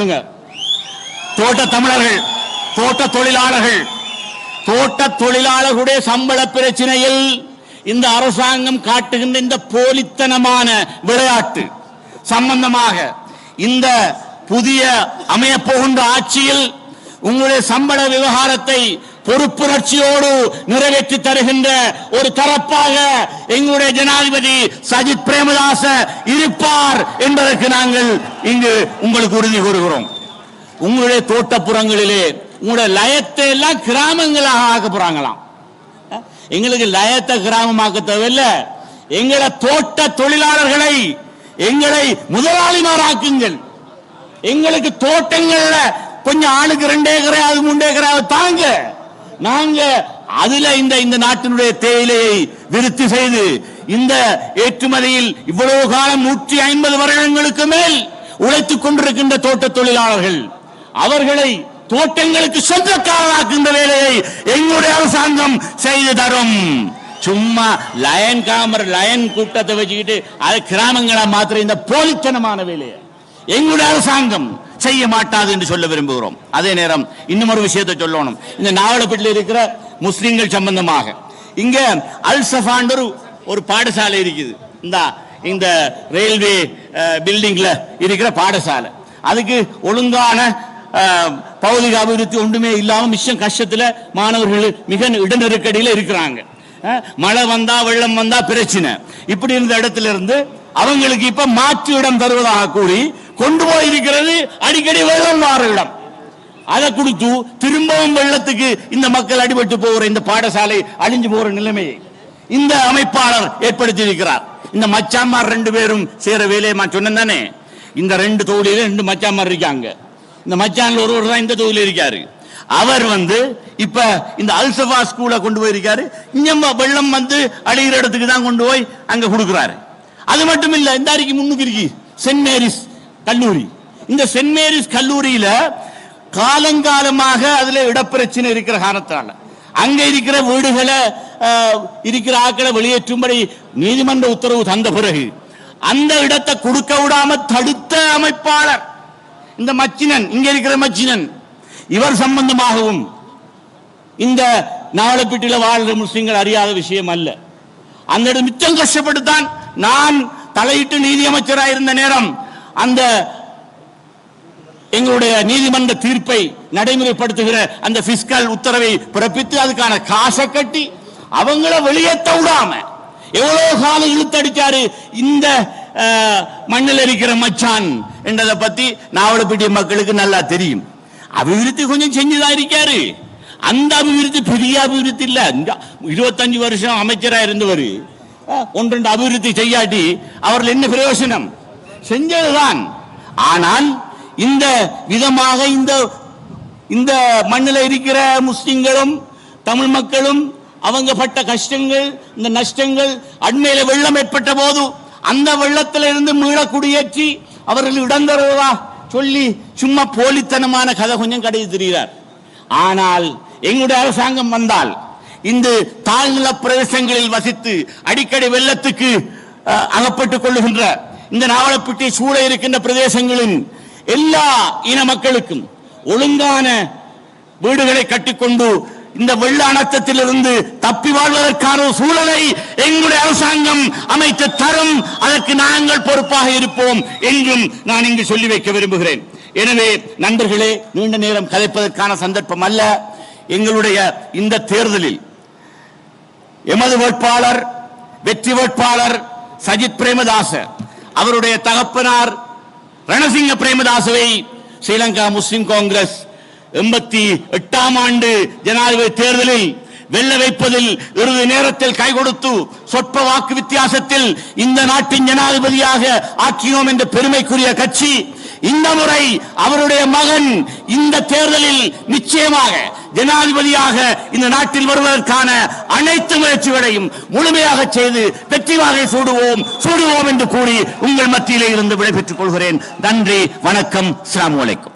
கொள்ளுங்க. தோட்ட தமிழர்கள், தோட்ட தொழிலாளர்களுடைய சம்பள பிரச்சனையில் இந்த அரசாங்கம் காட்டுகின்ற இந்த போலித்தனமான விளையாட்டு சம்பந்தமாக இந்த புதிய அமையப்போகின்ற ஆட்சியில் உங்களுடைய சம்பள விவகாரத்தை பொறுப்புணர்ச்சியோடு நிறைவேற்றி தருகின்ற ஒரு தரப்பாக எங்களுடைய ஜனாதிபதி சஜித் பிரேமதாச இருப்பார் என்பதற்கு நாங்கள் இங்கு உங்களுக்கு உறுதி கூறுகிறோம். உங்களுடைய தோட்டப்புறங்களிலே உங்களுடைய லயத்தை எல்லாம் கிராமங்களாக ஆக்க போறாங்களாம். எங்களுக்கு லயத்தை கிராமமாக்க தேவையில்லை, எங்களை தோட்ட தொழிலாளர்களை எங்களை முதலாளிமாராக்குங்கள். எங்களுக்கு தோட்டங்கள்ல கொஞ்சம் ஆளுக்கு 2 ஏக்கராவது 3 ஏக்கராவது தாங்க. நாங்க அதுல இந்த நாட்டினுடைய தேயிலையை விருத்தி செய்து இந்த ஏற்றுமதியில் இவ்வளவு காலம் 150 வருடங்களுக்கு மேல் உழைத்துக் கொண்டிருக்கின்ற தோட்ட தொழிலாளர்கள் அவர்களை தோட்டங்களுக்கு சொந்தக்காரராக்குகின்ற வேலையை எங்களுடைய அரசாங்கம் செய்து தரும். சும்மா லயன் கூட்டத்தை வச்சுக்கிட்டு அது கிராமங்களா மாத்திர இந்த போலித்தனமான வேலையை எங்களுடைய அரசாங்கம் செய்ய மாட்டாது என்று சொல்ல விரும்புகிறோம். அதே நேரம் இன்னும் ஒரு விஷயத்தை சொல்லணும். இந்த நாவலப்பட்டில் இருக்கிற முஸ்லிம்கள் சம்பந்தமாக இங்க அல் சஃபான் ஒரு பாடசாலை இருக்குது. இந்த ரயில்வே பில்டிங்ல இருக்கிற பாடசாலை, அதுக்கு ஒழுங்கான பௌதிக அபிவிருத்தி ஒன்றுமே இல்லாம மிஷம் கஷ்டத்துல மாணவர்கள் மிக இடநெருக்கடியில் இருக்கிறாங்க. மழை வந்தா வெள்ளம் வந்தா பிரச்சனை. இப்படி இருந்த இடத்துல இருந்து அவங்களுக்கு இப்ப மாற்று இடம் தருவதாக கூறி கொண்டு போயிருக்கிறது அடிக்கடி வெள்ளம் வார இடம். அதை கொடுத்து திரும்பவும் வெள்ளத்துக்கு இந்த மக்கள் அடிபட்டு போகிற இந்த பாடசாலை அழிஞ்சு போகிற நிலைமையை இந்த அமைப்பாளர் ஏற்படுத்தி இருக்கிறார். இந்த மச்சாமார் 2 பேரும் சேர வேலையை சொன்னேன் தானே. இந்த 2 தொகுதியில 2 மச்சாமார் இருக்காங்க. இந்த மச்சான்ல ஒருவர் தான் இந்த தொகுதியில் இருக்காரு. அவர் இப்ப இந்த அல்சஃபா ஸ்கூல கொண்டு போயிருக்காரு. இங்க வெள்ளம் அழிகிற இடத்துக்கு தான் கொண்டு போய் அங்க கொடுக்கிறாரு. அது மட்டும் இல்ல, இந்த அறைக்கு முன்னுக்கு இருக்கு சென்ட் மேரிஸ் கல்லூரி. இந்த சென்ட் மேரிஸ் கல்லூரியில காலங்காலமாக அதுல இடப்பிரச்சனை இருக்கிற காரணத்தால அங்க இருக்கிற வீடுகளை இருக்கிற ஆக்களை வெளியேற்றும்படி நீதிமன்ற உத்தரவு தந்த பிறகு அந்த இடத்தை கொடுக்க விடாம தடுத்த அமைப்பாளர் இந்த மச்சினன், இங்க இருக்கிற மச்சினன், இவர் சம்பந்தமாகவும் இந்த நாவலப்பட்டியில வாழ்ற முஸ்லிம்கள் அறியாத விஷயம் அல்ல. அந்த இடம் மிச்சம் கஷ்டப்பட்டுத்தான் நான் தலையிட்டு நீதி அமைச்சராக இருந்த நேரம் அந்த எங்களுடைய நீதிமன்ற தீர்ப்பை நடைமுறைப்படுத்துகிற அந்த பிஸ்கல் உத்தரவை பிறப்பித்து அதுக்கான காசை கட்டி அவங்கள வெளியேற்ற விடாம எவ்வளவு காலம் இழுத்தடிச்சாரு இந்த மண்ணில் இருக்கிற மச்சான் என்றதை பத்தி நாவலப்பட்டிய மக்களுக்கு நல்லா தெரியும். அபிவிருத்தி கொஞ்சம் செஞ்சுதான் இருக்காரு. அந்த அபிவிருத்தி பெரிய அபிவிருத்தி இல்ல. 25 வருஷம் அமைச்சரா இருந்தவர் 1-2 அபிவிருத்தி செய்யாட்டி அவர்கள் என்ன பிரயோஜனம்? செஞ்சதுதான். ஆனால் இந்த விதமாக இந்த மண்ணில் இருக்கிற முஸ்லிம்களும் தமிழ் மக்களும் அவங்க பட்ட கஷ்டங்கள், இந்த நஷ்டங்கள், அண்மையில வெள்ளம் ஏற்பட்ட போது அந்த வெள்ளத்தில் இருந்து மீள குடியேற்றி அவர்கள் இடம் தருவதா சொல்லி சும்மா போலித்தனமான கதை கொஞ்சம் கடைசி தெரிகிறார். ஆனால் எங்களுடைய அரசாங்கம் வந்தால் இந்த தாழ்நில பிரதேசங்களில் வசித்து அடிக்கடி வெள்ளத்துக்கு அகப்பட்டுக் கொள்ளுகின்ற இந்த நாவலப்பட்டி சூழ இருக்கின்ற பிரதேசங்களின் எல்லா இன மக்களுக்கும் ஒழுங்கான வீடுகளை கட்டிக்கொண்டு இந்த வெள்ள அனர்த்தத்திலிருந்து தப்பி வாழ்வதற்கான சூழலை எங்களுடைய அரசாங்கம் அமைத்து தரும். அதற்கு நாங்கள் பொறுப்பாக இருப்போம் என்றும் நான் இங்கு சொல்லி வைக்க விரும்புகிறேன். எனவே நண்பர்களே, நீண்ட நேரம் கதைப்பதற்கான சந்தர்ப்பம் அல்ல. எங்களுடைய இந்த தேர்தலில் எமது வேட்பாளர், வெற்றி வேட்பாளர் சஜித் பிரேமதாச, அவருடைய தகப்பனார் ரணசிங்க பிரேமதாசவை ஸ்ரீலங்கா முஸ்லிம் காங்கிரஸ் 88ஆம் ஆண்டு ஜனாதிபதி தேர்தலில் வெல்ல வைப்பதில் இறுதி நேரத்தில் கை கொடுத்து சொற்ப வாக்கு வித்தியாசத்தில் இந்த நாட்டின் ஜனாதிபதியாக ஆக்கினோம் என்ற பெருமைக்குரிய கட்சி இந்த முறை அவருடைய மகன் இந்த தேர்தலில் நிச்சயமாக ஜனாதிபதியாக இந்த நாட்டில் வருவதற்கான அனைத்து முயற்சிகளையும் முழுமையாக செய்து வெற்றி வாகை சூடுவோம் என்று கூறி உங்கள் மத்தியிலே இருந்து விடைபெற்றுக் கொள்கிறேன். நன்றி, வணக்கம், அஸ்ஸலாமு அலைக்கும்.